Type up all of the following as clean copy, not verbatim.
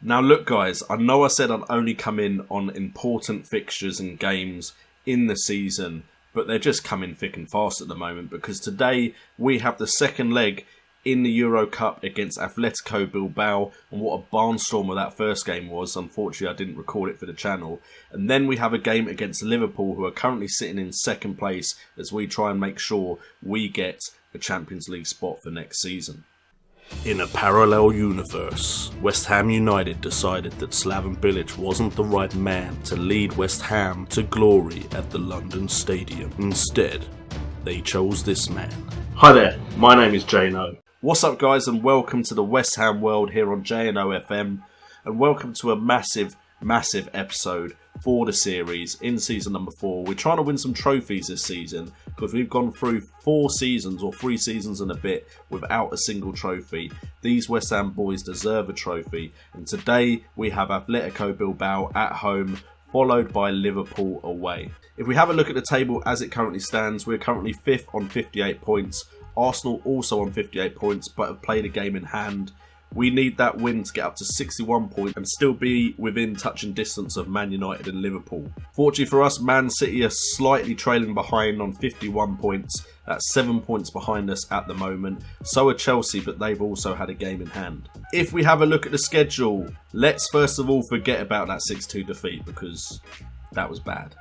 Now look guys, I know I said I'd only come in on important fixtures and games in the season, but they're just coming thick and fast at the moment because today we have the second leg in the Euro Cup against Atletico Bilbao, and what a barnstormer that first game was. Unfortunately, I didn't record it for the channel. And then we have a game against Liverpool, who are currently sitting in second place as we try and make sure we get a Champions League spot for next season. In a parallel universe, West Ham United decided that Slaven Bilic wasn't the right man to lead West Ham to glory at the London Stadium. Instead, they chose this man. Hi there, my name is JNO. What's up guys, and welcome to the West Ham world here on JNO FM, and welcome to a massive episode for the series in season number 4. We're trying to win some trophies this season because we've gone through 4 seasons or 3 seasons and a bit without a single trophy. These West Ham boys deserve a trophy, and today we have Atletico Bilbao at home, followed by Liverpool away. If we have a look at the table as it currently stands, we're currently 5th on 58 points. Arsenal also on 58 points, but have played a game in hand. We need that win to get up to 61 points and still be within touching distance of Man United and Liverpool. Fortunately for us, Man City are slightly trailing behind on 51 points. That's 7 points behind us at the moment. So are Chelsea, but they've also had a game in hand. If we have a look at the schedule, let's first of all forget about that 6-2 defeat because that was bad.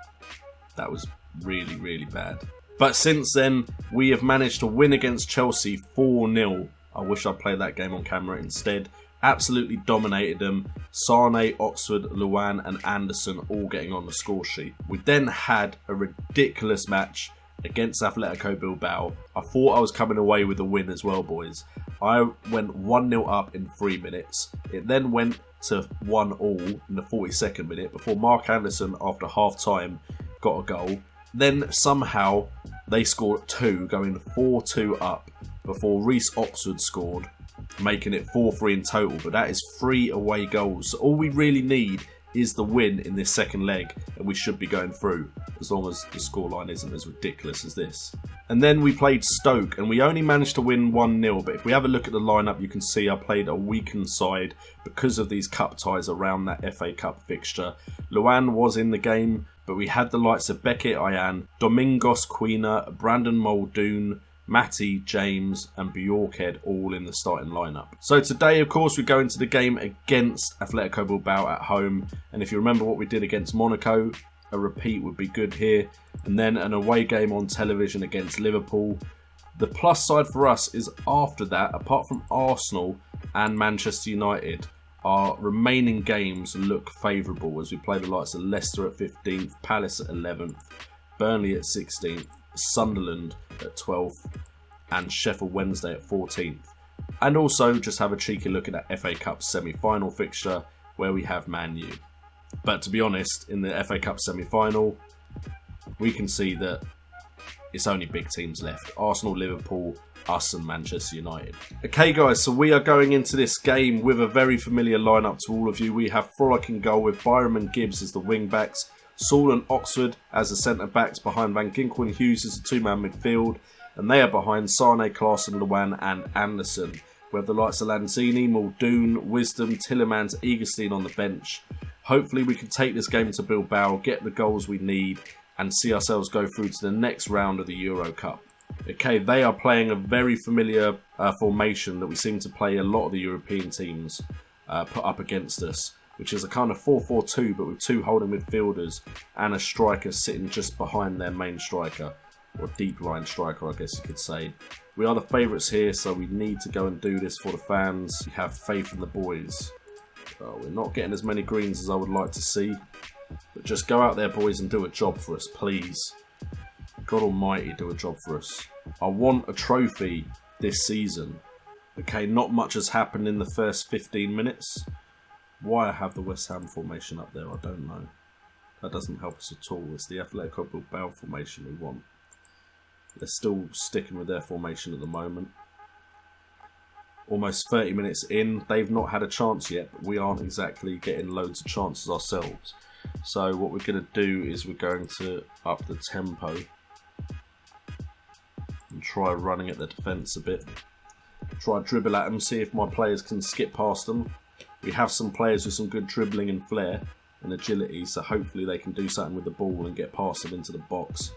That was really bad. But since then, we have managed to win against Chelsea 4-0. I wish I'd played that game on camera instead. Absolutely dominated them. Sane, Oxford, Luan and Anderson all getting on the score sheet. We then had a ridiculous match against Atletico Bilbao. I thought I was coming away with a win as well, boys. I went 1-0 up in 3 minutes. It then went to 1-1 in the 42nd minute before Mark Anderson, after half-time, got a goal. Then somehow they scored 2, going 4-2 up before Reece Oxford scored, making it 4-3 in total. But that is 3 away goals. So all we really need is the win in this second leg, and we should be going through, as long as the scoreline isn't as ridiculous as this. And then we played Stoke, and we only managed to win 1-0. But if we have a look at the lineup, you can see I played a weakened side because of these cup ties around that FA Cup fixture. Luan was in the game, but we had the likes of Beckett Ayan, Domingos Quina, Brandon Muldoon, Matty, James and Bjorkhead all in the starting lineup. So today, of course, we go into the game against Atletico Bilbao at home. And if you remember what we did against Monaco, a repeat would be good here. And then an away game on television against Liverpool. The plus side for us is after that, apart from Arsenal and Manchester United, our remaining games look favourable as we play the likes of Leicester at 15th, Palace at 11th, Burnley at 16th, Sunderland at 12th and Sheffield Wednesday at 14th. And also just have a cheeky look at that FA Cup semi-final fixture where we have Man U. But to be honest, in the FA Cup semi-final, we can see that it's only big teams left. Arsenal, Liverpool, us and Manchester United. Okay guys, so we are going into this game with a very familiar lineup to all of you. We have Frolic in goal with Byram and Gibbs as the wing backs, Saul and Oxford as the centre backs behind Van Ginkel and Hughes as the 2-man midfield, and they are behind Sane, Klaassen, Luan and Anderson. We have the likes of Lanzini, Muldoon, Wisdom, Tillemans, Egerstein on the bench. Hopefully we can take this game to Bilbao, get the goals we need and see ourselves go through to the next round of the Euro Cup. Okay, they are playing a very familiar formation that we seem to play a lot of the European teams put up against us, which is a kind of 4-4-2 but with 2 holding midfielders and a striker sitting just behind their main striker, or deep line striker I guess you could say. We are the favourites here, so we need to go and do this for the fans. We have faith in the boys. We're not getting as many greens as I would like to see, but just go out there boys and do a job for us, please. God almighty, do a job for us. I want a trophy this season. Okay, not much has happened in the first 15 minutes. Why I have the West Ham formation up there, I don't know. That doesn't help us at all. It's the Atletico Bilbao formation we want. They're still sticking with their formation at the moment. Almost 30 minutes in, they've not had a chance yet, but we aren't exactly getting loads of chances ourselves. So what we're going to do is we're going to up the tempo and try running at the defence a bit. Try dribble at them, see if my players can skip past them. We have some players with some good dribbling and flair and agility, so hopefully they can do something with the ball and get past them into the box.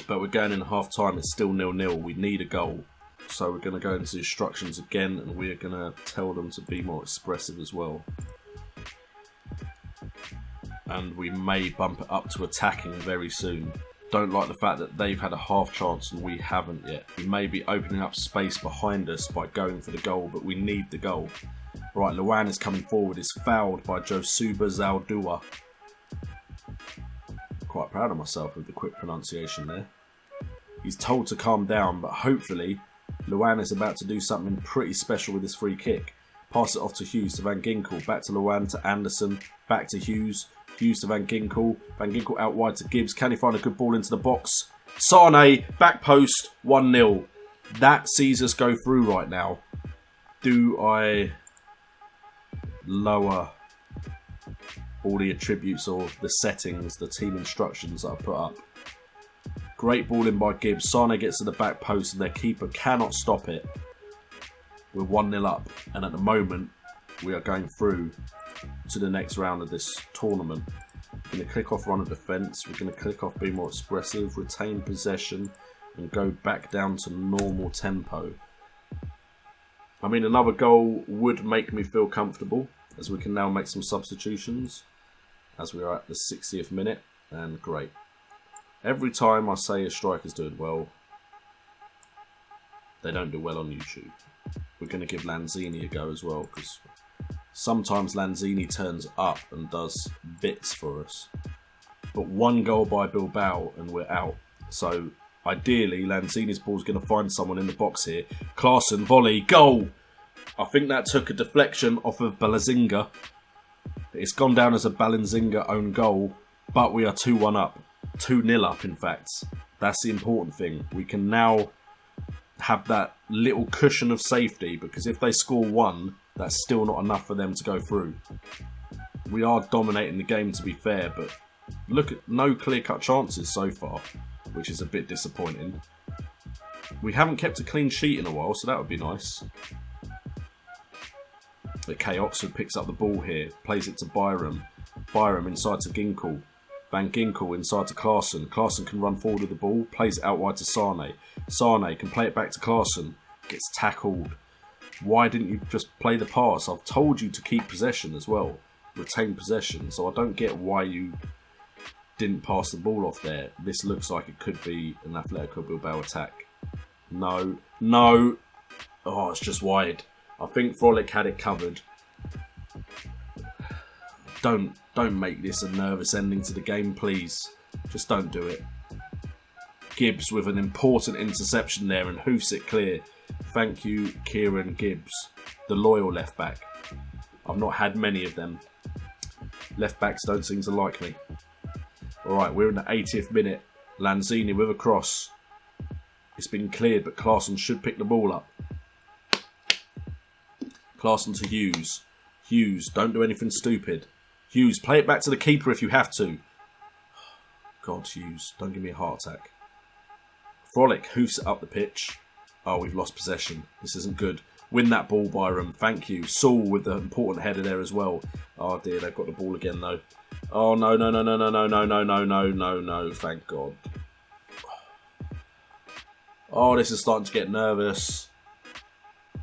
But we're going in half time, it's still 0-0. We need a goal. So we're going to go into the instructions again, and we're going to tell them to be more expressive as well. And we may bump it up to attacking very soon. Don't like the fact that they've had a half chance and we haven't yet. We may be opening up space behind us by going for the goal, but we need the goal. Right, Luan is coming forward, is fouled by Josuba Zaldua. Quite proud of myself with the quick pronunciation there. He's told to calm down, but hopefully Luan is about to do something pretty special with his free kick. Pass it off to Hughes, to Van Ginkel, back to Luan, to Anderson, back to Hughes. Hughes to Van Ginkel. Van Ginkel out wide to Gibbs. Can he find a good ball into the box? Sane, back post, 1-0. That sees us go through right now. Do I lower all the attributes or the settings, the team instructions that I put up? Great ball in by Gibbs. Sane gets to the back post and their keeper cannot stop it. We're 1-0 up, and at the moment we are going through to the next round of this tournament. We're going to click off run of defence, we're going to click off be more expressive, retain possession and go back down to normal tempo. I mean, another goal would make me feel comfortable, as we can now make some substitutions as we are at the 60th minute, and great. Every time I say a striker's doing well, they don't do well on YouTube. We're going to give Lanzini a go as well, because sometimes Lanzini turns up and does bits for us. But one goal by Bilbao and we're out. So ideally Lanzini's ball's going to find someone in the box here. Klaassen, volley, goal! I think that took a deflection off of Balazinga. It's gone down as a Balazinga own goal, but we are 2-1 up. 2-0 up in fact. That's the important thing. We can now have that little cushion of safety, because if they score one, that's still not enough for them to go through. We are dominating the game, to be fair, but look at no clear-cut chances so far, which is a bit disappointing. We haven't kept a clean sheet in a while, so that would be nice. Okay, Oxford picks up the ball here, plays it to Byram. Byram inside to Ginkel. Van Ginkel inside to Klaassen. Klaassen can run forward with the ball, plays it out wide to Sane. Sane can play it back to Klaassen. Gets tackled. Why didn't you just play the pass? I've told you to keep possession as well. Retain possession. So I don't get why you didn't pass the ball off there. This looks like it could be an Atletico Bilbao attack. No. No. Oh, it's just wide. I think Frolic had it covered. Don't make this a nervous ending to the game, please. Just don't do it. Gibbs with an important interception there and hoofs it clear. Thank you, Kieran Gibbs, the loyal left back. I've not had many of them. Left backs don't seem to like me. Alright, we're in the 80th minute. Lanzini with a cross. It's been cleared, but Klaassen should pick the ball up. Klaassen to Hughes. Hughes, don't do anything stupid. Hughes, play it back to the keeper if you have to. God, Hughes, don't give me a heart attack. Frolic hoofs it up the pitch. Oh, we've lost possession. This isn't good. Win that ball, Byram. Thank you. Saul with the important header there as well. Oh dear, they've got the ball again though. Oh no, no, no, no, no, no, no, no, no, no, no, no. Thank God. Oh, this is starting to get nervous.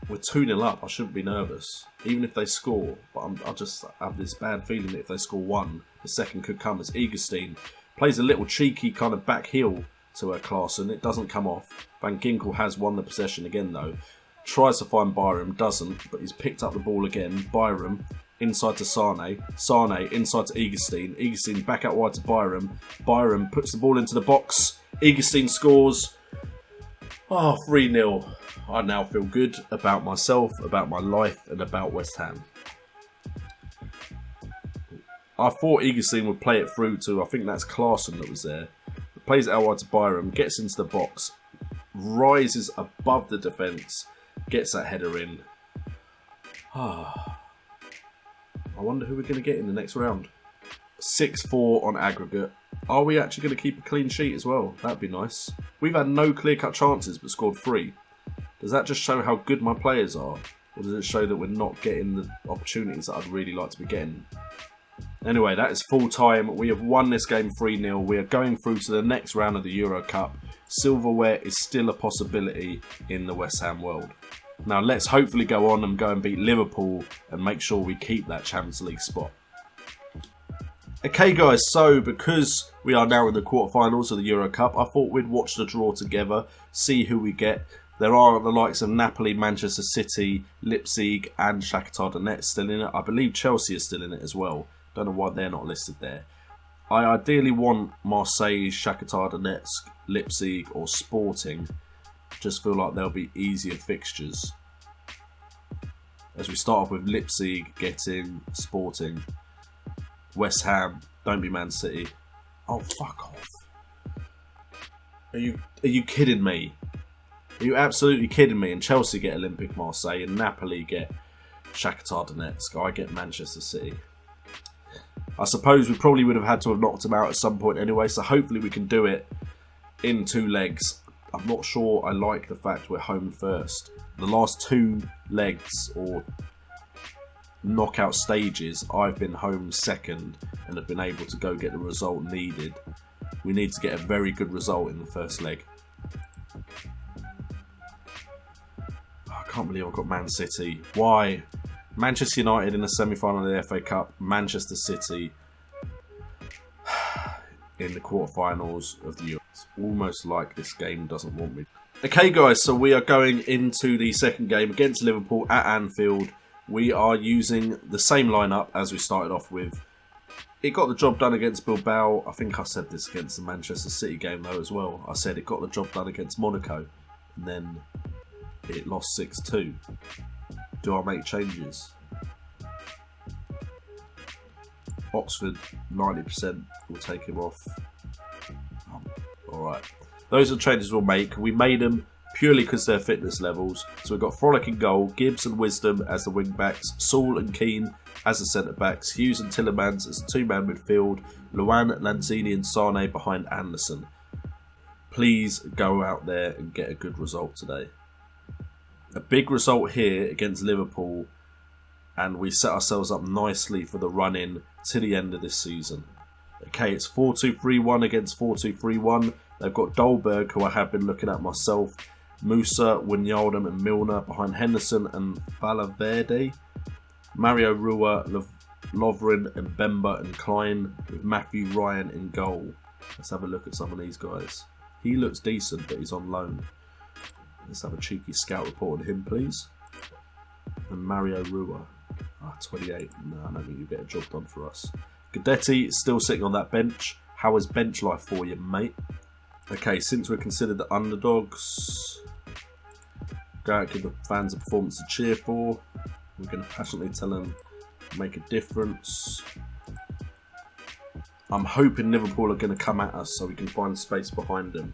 We're 2-0 up. I shouldn't be nervous. Even if they score. But I just have this bad feeling that if they score one, the second could come. As Egerstein plays a little cheeky kind of back heel to Klaassen. It doesn't come off. Van Ginkel has won the possession again though. Tries to find Byram, doesn't, but he's picked up the ball again. Byram inside to Sane. Sane inside to Egerstein. Egerstein back out wide to Byram. Byram puts the ball into the box. Egerstein scores. Oh, 3-0. I now feel good about myself, about my life, and about West Ham. I thought Egerstein would play it through to, I think that's Klaassen that was there. Plays it out wide to Byram, gets into the box, rises above the defence, gets that header in. I wonder who we're going to get in the next round. 6-4 on aggregate. Are we actually going to keep a clean sheet as well? That'd be nice. We've had no clear-cut chances but scored 3. Does that just show how good my players are? Or does it show that we're not getting the opportunities that I'd really like to be getting? Anyway, that is full time. We have won this game 3-0. We are going through to the next round of the Euro Cup. Silverware is still a possibility in the West Ham world. Now let's hopefully go on and go and beat Liverpool and make sure we keep that Champions League spot. Okay guys, so because we are now in the quarterfinals of the Euro Cup, I thought we'd watch the draw together, see who we get. There are the likes of Napoli, Manchester City, Leipzig and Shakhtar Donetsk still in it. I believe Chelsea is still in it as well. Don't know why they're not listed there. I ideally want Marseille, Shakhtar Donetsk, Leipzig or Sporting. Just feel like they'll be easier fixtures. As we start off with Leipzig getting Sporting. West Ham, don't be Man City. Oh, fuck off. Are you kidding me? Are you absolutely kidding me? And Chelsea get Olympique Marseille and Napoli get Shakhtar Donetsk. I get Manchester City. I suppose we probably would have had to have knocked them out at some point anyway, so hopefully we can do it in 2 legs. I'm not sure I like the fact we're home first. The last 2 legs or knockout stages, I've been home second and have been able to go get the result needed. We need to get a very good result in the first leg. I can't believe I've got Man City. Why? Manchester United in the semi-final of the FA Cup. Manchester City in the quarterfinals of the Euro. It's almost like this game doesn't want me. Okay guys, so we are going into the second game against Liverpool at Anfield. We are using the same lineup as we started off with. It got the job done against Bilbao. I think I said this against the Manchester City game though as well. I said it got the job done against Monaco and then it lost 6-2. Do I make changes? Oxford, 90%. We'll take him off. Alright. Those are the changes we'll make. We made them purely because they're fitness levels. So we've got Frolic in goal, Gibbs and Wisdom as the wing backs, Saul and Keane as the centre backs, Hughes and Tillemans as the 2-man midfield, Luan, Lanzini and Sane behind Anderson. Please go out there and get a good result today. A big result here against Liverpool and we set ourselves up nicely for the run-in to the end of this season. Okay, it's 4-2-3-1 against 4-2-3-1. They've got Dolberg, who I have been looking at myself, Musa, Wijnaldum and Milner behind Henderson and Valverde, Mario Rua, Lovren and Bemba and Klein with Matthew Ryan in goal. Let's have a look at some of these guys. He looks decent, but he's on loan. Let's have a cheeky scout report on him, please. And Mario Rua. 28. No, I don't think you'll get a job done for us. Guidetti still sitting on that bench. How is bench life for you, mate? Okay, since we're considered the underdogs, go out and give the fans a performance to cheer for. We're going to passionately tell them make a difference. I'm hoping Liverpool are going to come at us so we can find space behind them.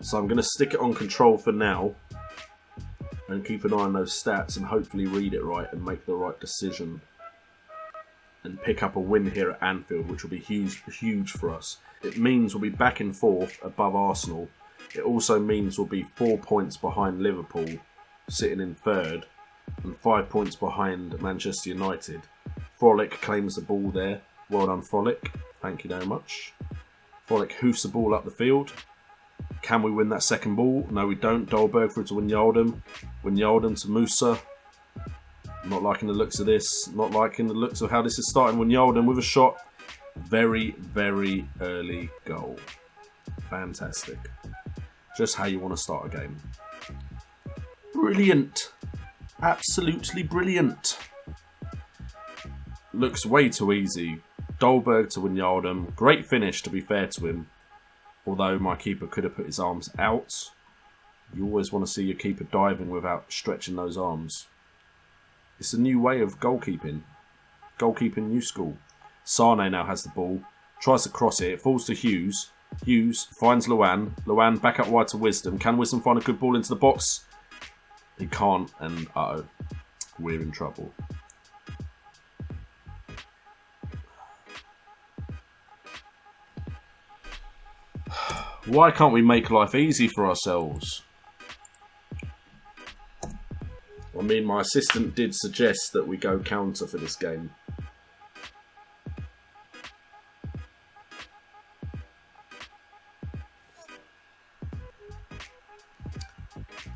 So I'm going to stick it on control for now and keep an eye on those stats and hopefully read it right and make the right decision and pick up a win here at Anfield, which will be huge for us. It means we'll be back in 4th above Arsenal. It also means we'll be 4 points behind Liverpool, sitting in 3rd, and 5 points behind Manchester United. Frolic claims the ball there. Well done, Frolic. Thank you very much. Frolic hoofs the ball up the field. Can we win that second ball? No, we don't. Dolberg through to Wijnaldum. Wijnaldum to Musa. Not liking the looks of this. Not liking the looks of how this is starting. Wijnaldum with a shot. Very, very early goal. Fantastic. Just how you want to start a game. Brilliant. Absolutely brilliant. Looks way too easy. Dolberg to Wijnaldum. Great finish, to be fair to him. Although my keeper could have put his arms out. You always want to see your keeper diving without stretching those arms. It's a new way of goalkeeping. Goalkeeping new school. Sane now has the ball. Tries to cross it. It falls to Hughes. Hughes finds Luan. Luan back up wide to Wisdom. Can Wisdom find a good ball into the box? He can't, and uh-oh. We're in trouble. Why can't we make life easy for ourselves? I mean, my assistant did suggest that we go counter for this game.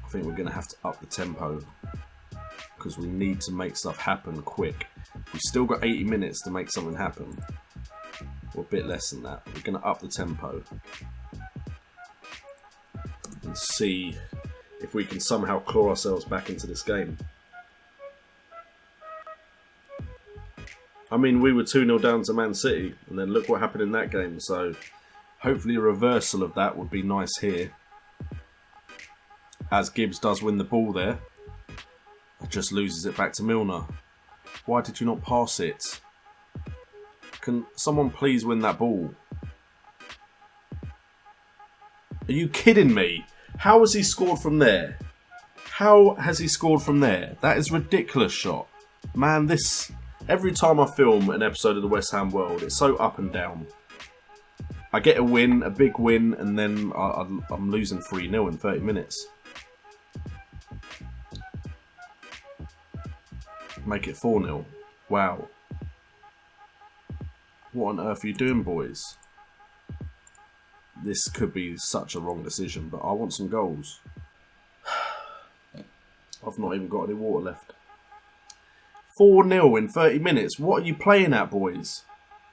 I think we're going to have to up the tempo because we need to make stuff happen quick. We've still got 80 minutes to make something happen. Or a bit less than that. We're going to up the tempo and see if we can somehow claw ourselves back into this game. I mean, we were 2-0 down to Man City, and then look what happened in that game. So hopefully a reversal of that would be nice here. As Gibbs does win the ball there. Just loses it back to Milner. Why did you not pass it? Can someone please win that ball? Are you kidding me? How has he scored from there? How has he scored from there? That is a ridiculous shot. Man, this... Every time I film an episode of the West Ham World, it's so up and down. I get a win, a big win, and then I'm losing 3-0 in 30 minutes. Make it 4-0. Wow. What on earth are you doing, boys? This could be such a wrong decision, but I want some goals. I've not even got any water left. 4-0 in 30 minutes. What are you playing at, boys?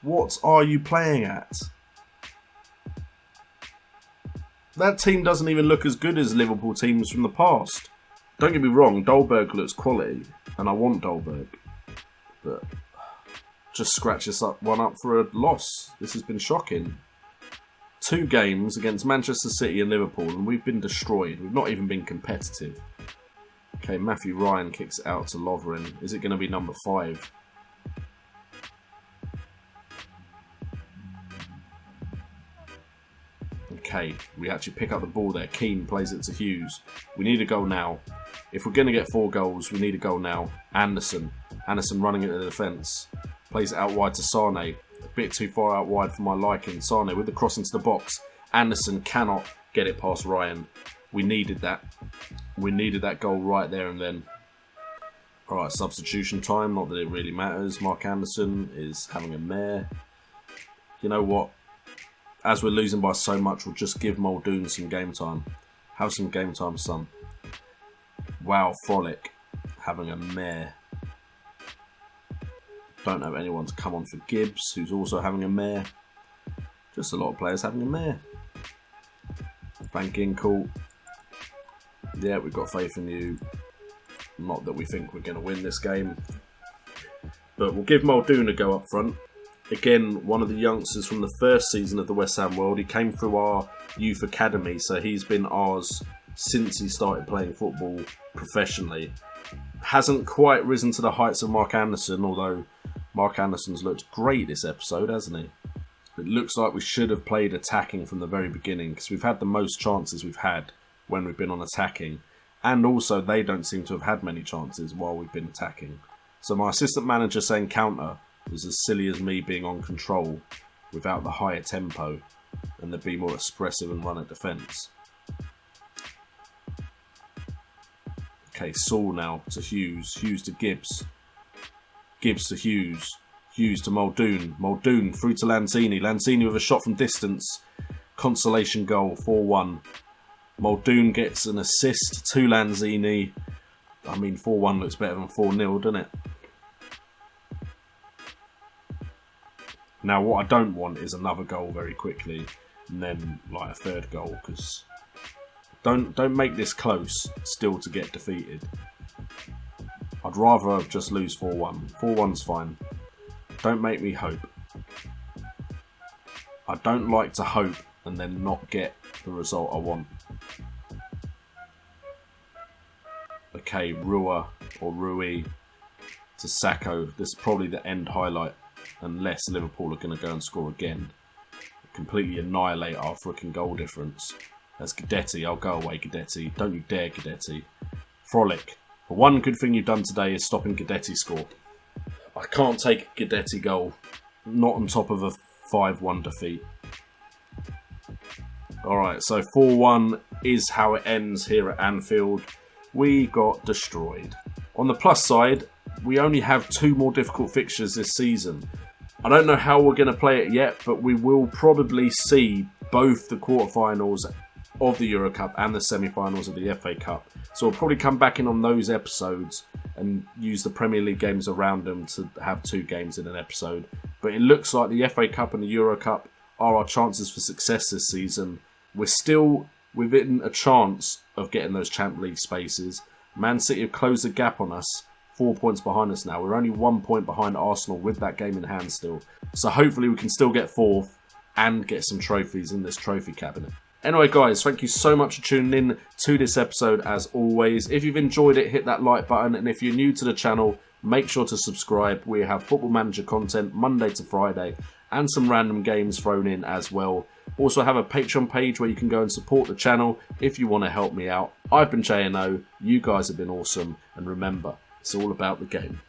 What are you playing at? That team doesn't even look as good as Liverpool teams from the past. Don't get me wrong, Dolberg looks quality, and I want Dolberg. But just scratch this one up for a loss. This has been shocking. 2 games against Manchester City and Liverpool, and we've been destroyed. We've not even been competitive. Okay, Matthew Ryan kicks it out to Lovren. Is it going to be number 5? Okay, we actually pick up the ball there. Keane plays it to Hughes. We need a goal now. If we're going to get 4 goals, we need a goal now. Anderson running into the defence. Plays it out wide to Sane. A bit too far out wide for my liking. Sane with the cross into the box. Anderson cannot get it past Ryan. We needed that. We needed that goal right there and then. Alright, substitution time. Not that it really matters. Mark Anderson is having a mare. You know what? As we're losing by so much, we'll just give Muldoon some game time. Have some game time, son. Wow, Frolic having a mare. Don't know anyone to come on for Gibbs, who's also having a mare. Just a lot of players having a mare. Van Ginkel. Yeah, we've got faith in you. Not that we think we're going to win this game. But we'll give Muldoon a go up front. Again, one of the youngsters from the first season of the West Ham World. He came through our youth academy, so he's been ours since he started playing football professionally. Hasn't quite risen to the heights of Mark Anderson, although Mark Anderson's looked great this episode, hasn't he? It looks like we should have played attacking from the very beginning, because we've had the most chances we've had when we've been on attacking. And also, they don't seem to have had many chances while we've been attacking. So my assistant manager saying counter was as silly as me being on control without the higher tempo and to be more expressive and run at defence. Okay, Saul now to Hughes. Hughes to Gibbs. Gibbs to Hughes. Hughes to Muldoon. Muldoon through to Lanzini. Lanzini with a shot from distance. Consolation goal, 4-1. Muldoon gets an assist to Lanzini. I mean, 4-1 looks better than 4-0, doesn't it? Now, what I don't want is another goal very quickly and then like a third goal, because don't make this close still to get defeated. I'd rather just lose 4-1. 4-1's fine. Don't make me hope. I don't like to hope and then not get the result I want. Okay, Rua or Rui to Sacco. This is probably the end highlight, unless Liverpool are going to go and score again. Completely annihilate our frickin' goal difference. That's Guidetti. I'll go away, Guidetti. Don't you dare, Guidetti. Frolic. The one good thing you've done today is stopping Guidetti score. I can't take a Guidetti goal. Not on top of a 5-1 defeat. Alright, so 4-1 is how it ends here at Anfield. We got destroyed. On the plus side, we only have 2 more difficult fixtures this season. I don't know how we're going to play it yet, but we will probably see both the quarterfinals of the Euro Cup and the semi-finals of the FA Cup. So we'll probably come back in on those episodes and use the Premier League games around them to have 2 games in an episode. But it looks like the FA Cup and the Euro Cup are our chances for success this season. We're still within a chance of getting those Champions League spaces. Man City have closed the gap on us, 4 points behind us now. We're only 1 point behind Arsenal with that game in hand still. So hopefully we can still get 4th and get some trophies in this trophy cabinet. Anyway guys, thank you so much for tuning in to this episode as always. If you've enjoyed it, hit that like button, and if you're new to the channel, make sure to subscribe. We have Football Manager content Monday to Friday and some random games thrown in as well. Also have a Patreon page where you can go and support the channel if you want to help me out. I've been JNO, you guys have been awesome, and remember, it's all about the game.